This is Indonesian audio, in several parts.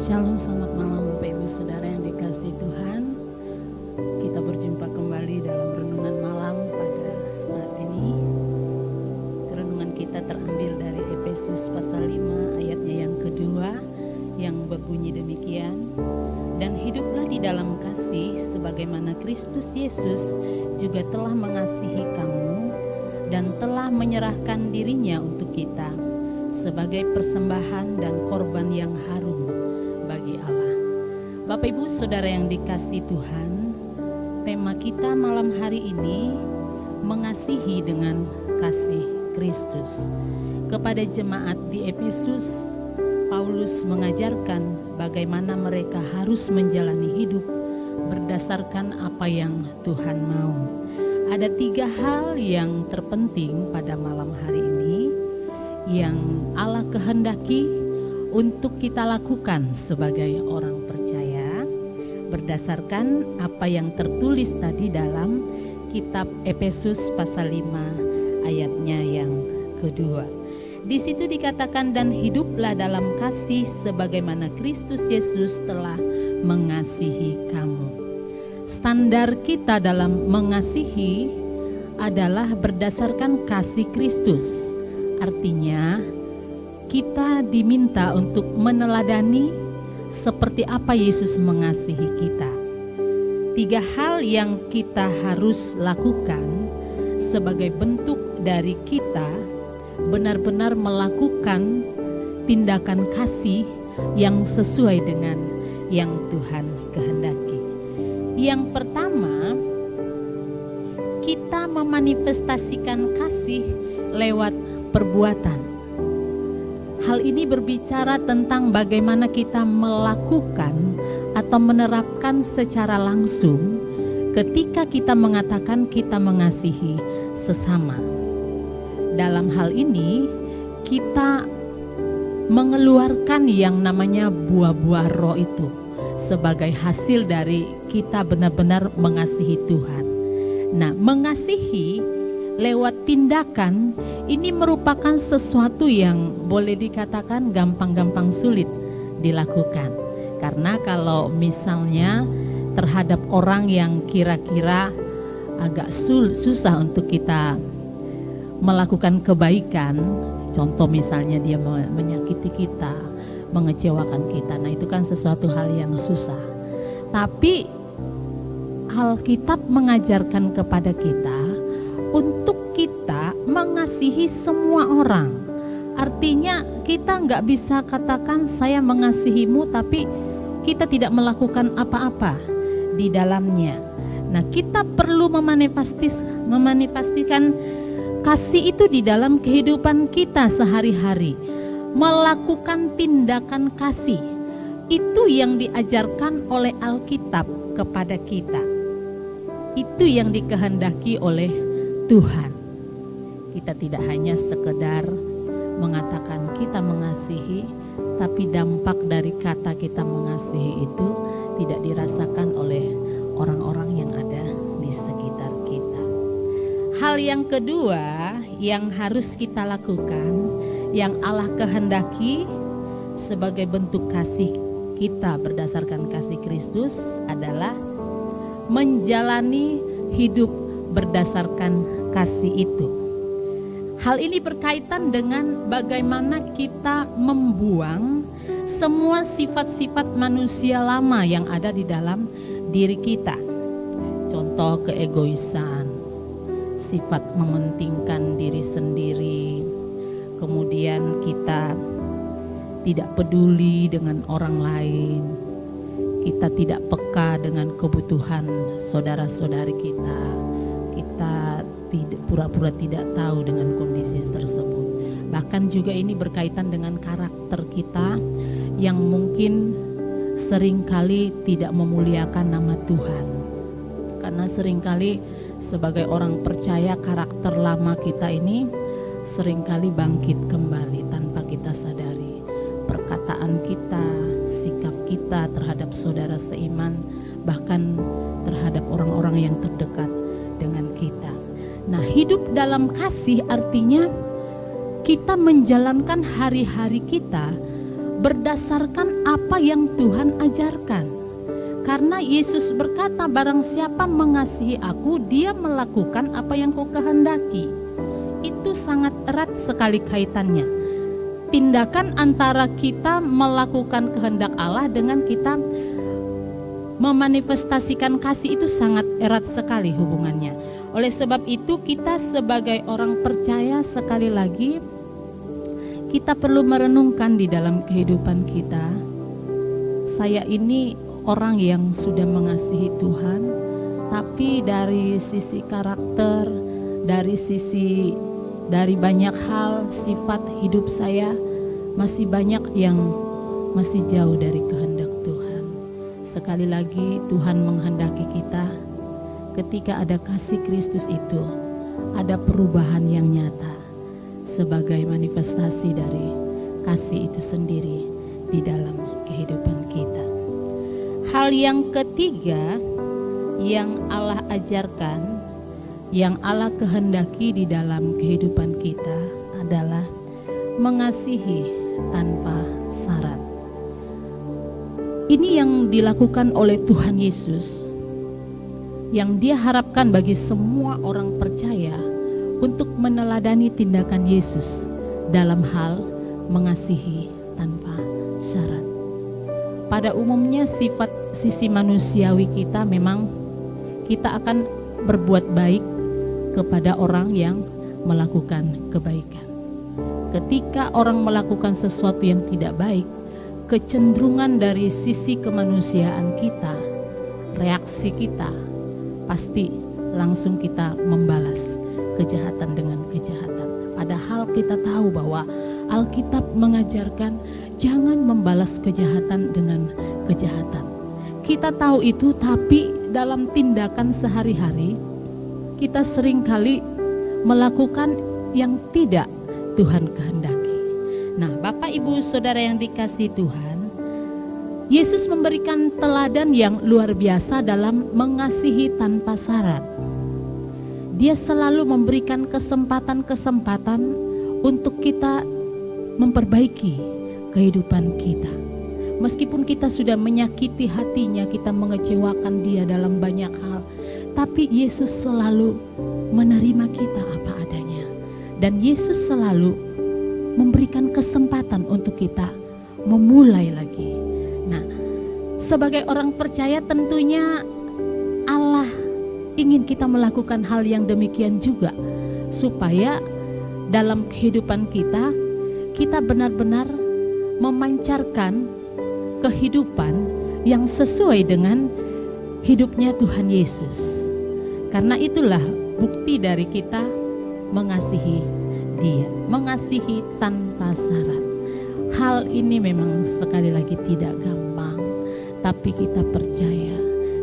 Shalom, selamat malam Bapak Ibu Saudara yang dikasihi Tuhan. Kita berjumpa kembali dalam renungan malam pada saat ini. Renungan kita terambil dari Efesus pasal 5 ayatnya yang kedua, yang berbunyi demikian. Dan hiduplah di dalam kasih sebagaimana Kristus Yesus juga telah mengasihi kamu dan telah menyerahkan dirinya untuk kita sebagai persembahan dan korban yang harum bagi Allah. Bapak Ibu Saudara yang dikasihi Tuhan, tema kita malam hari ini mengasihi dengan kasih Kristus. Kepada jemaat di Efesus, Paulus mengajarkan bagaimana mereka harus menjalani hidup berdasarkan apa yang Tuhan mau. Ada 3 hal yang terpenting pada malam hari ini yang Allah kehendaki untuk kita lakukan sebagai orang percaya berdasarkan apa yang tertulis tadi dalam kitab Efesus pasal 5 ayatnya yang kedua. Di situ dikatakan, dan hiduplah dalam kasih sebagaimana Kristus Yesus telah mengasihi kamu. Standar kita dalam mengasihi adalah berdasarkan kasih Kristus. Artinya kita diminta untuk meneladani seperti apa Yesus mengasihi kita. 3 hal yang kita harus lakukan sebagai bentuk dari kita benar-benar melakukan tindakan kasih yang sesuai dengan yang Tuhan kehendaki. Yang pertama, kita memanifestasikan kasih lewat perbuatan. Hal ini berbicara tentang bagaimana kita melakukan atau menerapkan secara langsung ketika kita mengatakan kita mengasihi sesama. Dalam hal ini kita mengeluarkan yang namanya buah-buah roh itu sebagai hasil dari kita benar-benar mengasihi Tuhan. Nah, mengasihi lewat tindakan ini merupakan sesuatu yang boleh dikatakan gampang-gampang sulit dilakukan. Karena kalau misalnya terhadap orang yang kira-kira agak susah untuk kita melakukan kebaikan, contoh misalnya dia menyakiti kita, mengecewakan kita, nah itu kan sesuatu hal yang susah. Tapi Alkitab mengajarkan kepada kita untuk kita mengasihi semua orang. Artinya kita nggak bisa katakan saya mengasihimu tapi kita tidak melakukan apa-apa di dalamnya. Nah, kita perlu memanifestikan kasih itu di dalam kehidupan kita sehari-hari. Melakukan tindakan kasih itu yang diajarkan oleh Alkitab kepada kita. Itu yang dikehendaki oleh Tuhan. Kita tidak hanya sekedar mengatakan kita mengasihi, tapi dampak dari kata kita mengasihi itu tidak dirasakan oleh orang-orang yang ada di sekitar kita. Hal yang kedua yang harus kita lakukan, yang Allah kehendaki sebagai bentuk kasih kita berdasarkan kasih Kristus adalah menjalani hidup berdasarkan kasih itu. Hal ini berkaitan dengan bagaimana kita membuang semua sifat-sifat manusia lama yang ada di dalam diri kita. Contoh keegoisan, sifat mementingkan diri sendiri, kemudian kita tidak peduli dengan orang lain, kita tidak peka dengan kebutuhan saudara-saudari kita, kita pura-pura tidak tahu dengan kondisi tersebut. Bahkan juga ini berkaitan dengan karakter kita yang mungkin seringkali tidak memuliakan nama Tuhan. Karena seringkali sebagai orang percaya karakter lama kita ini seringkali bangkit kembali tanpa kita sadari. Perkataan kita, sikap kita terhadap saudara seiman, bahkan terhadap orang-orang yang terdekat dengan kita. Nah, hidup dalam kasih artinya kita menjalankan hari-hari kita berdasarkan apa yang Tuhan ajarkan. Karena Yesus berkata, barang siapa mengasihi aku, dia melakukan apa yang kau kehendaki. Itu sangat erat sekali kaitannya. Tindakan antara kita melakukan kehendak Allah dengan kita memanifestasikan kasih itu sangat erat sekali hubungannya. Oleh sebab itu kita sebagai orang percaya, sekali lagi kita perlu merenungkan di dalam kehidupan kita. Saya ini orang yang sudah mengasihi Tuhan, tapi dari sisi karakter, dari banyak hal sifat hidup saya masih banyak yang masih jauh dari kehendak Tuhan. Sekali lagi Tuhan menghendaki kita, ketika ada kasih Kristus itu ada perubahan yang nyata sebagai manifestasi dari kasih itu sendiri di dalam kehidupan kita. Hal yang ketiga yang Allah ajarkan, yang Allah kehendaki di dalam kehidupan kita adalah mengasihi tanpa syarat. Ini yang dilakukan oleh Tuhan Yesus, yang Dia harapkan bagi semua orang percaya untuk meneladani tindakan Yesus dalam hal mengasihi tanpa syarat. Pada umumnya sisi manusiawi kita memang kita akan berbuat baik kepada orang yang melakukan kebaikan. Ketika orang melakukan sesuatu yang tidak baik, kecenderungan dari sisi kemanusiaan kita, reaksi kita pasti langsung kita membalas kejahatan dengan kejahatan. Padahal kita tahu bahwa Alkitab mengajarkan jangan membalas kejahatan dengan kejahatan. Kita tahu itu, tapi dalam tindakan sehari-hari kita seringkali melakukan yang tidak Tuhan kehendaki. Nah, Bapak Ibu Saudara yang dikasihi Tuhan, Yesus memberikan teladan yang luar biasa dalam mengasihi tanpa syarat. Dia selalu memberikan kesempatan-kesempatan untuk kita memperbaiki kehidupan kita. Meskipun kita sudah menyakiti hatinya, kita mengecewakan Dia dalam banyak hal, tapi Yesus selalu menerima kita apa adanya. Dan Yesus selalu memberikan kesempatan untuk kita memulai lagi. Nah, sebagai orang percaya tentunya Allah ingin kita melakukan hal yang demikian juga, supaya dalam kehidupan kita benar-benar memancarkan kehidupan yang sesuai dengan hidupnya Tuhan Yesus. Karena itulah bukti dari kita mengasihi Dia, mengasihi tanpa syarat. Hal ini memang sekali lagi tidak gampang, tapi kita percaya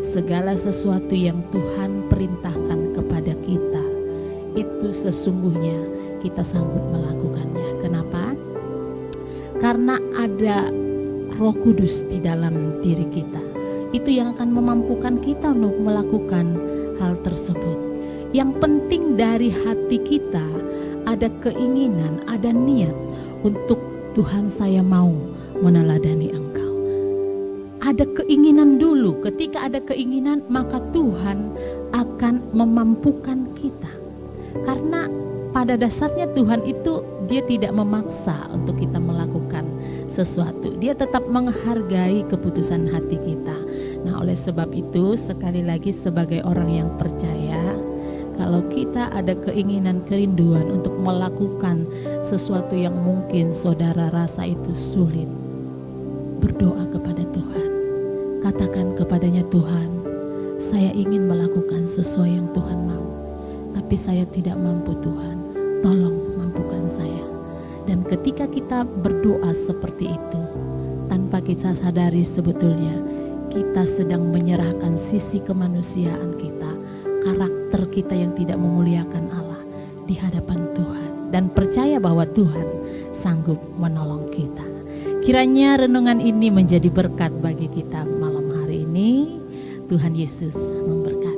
segala sesuatu yang Tuhan perintahkan kepada kita itu sesungguhnya kita sanggup melakukannya. Kenapa? Karena ada Roh Kudus di dalam diri kita. Itu yang akan memampukan kita untuk melakukan hal tersebut. Yang penting dari hati kita ada keinginan, ada niat untuk Tuhan, saya mau meneladani Engkau. Ada keinginan dulu. Ketika ada keinginan, maka Tuhan akan memampukan kita. Karena pada dasarnya Tuhan itu Dia tidak memaksa untuk kita melakukan sesuatu. Dia tetap menghargai keputusan hati kita. Nah, oleh sebab itu sekali lagi sebagai orang yang percaya, kalau kita ada keinginan, kerinduan untuk melakukan sesuatu yang mungkin saudara rasa itu sulit, berdoa kepada Tuhan. Katakan kepadanya, Tuhan, saya ingin melakukan sesuai yang Tuhan mau, tapi saya tidak mampu Tuhan, tolong mampukan saya. Dan ketika kita berdoa seperti itu, tanpa kita sadari sebetulnya kita sedang menyerahkan sisi kemanusiaan kita, karakter kita yang tidak memuliakan Allah di hadapan Tuhan. Dan percaya bahwa Tuhan sanggup menolong kita. Kiranya renungan ini menjadi berkat bagi kita malam hari ini. Tuhan Yesus memberkati.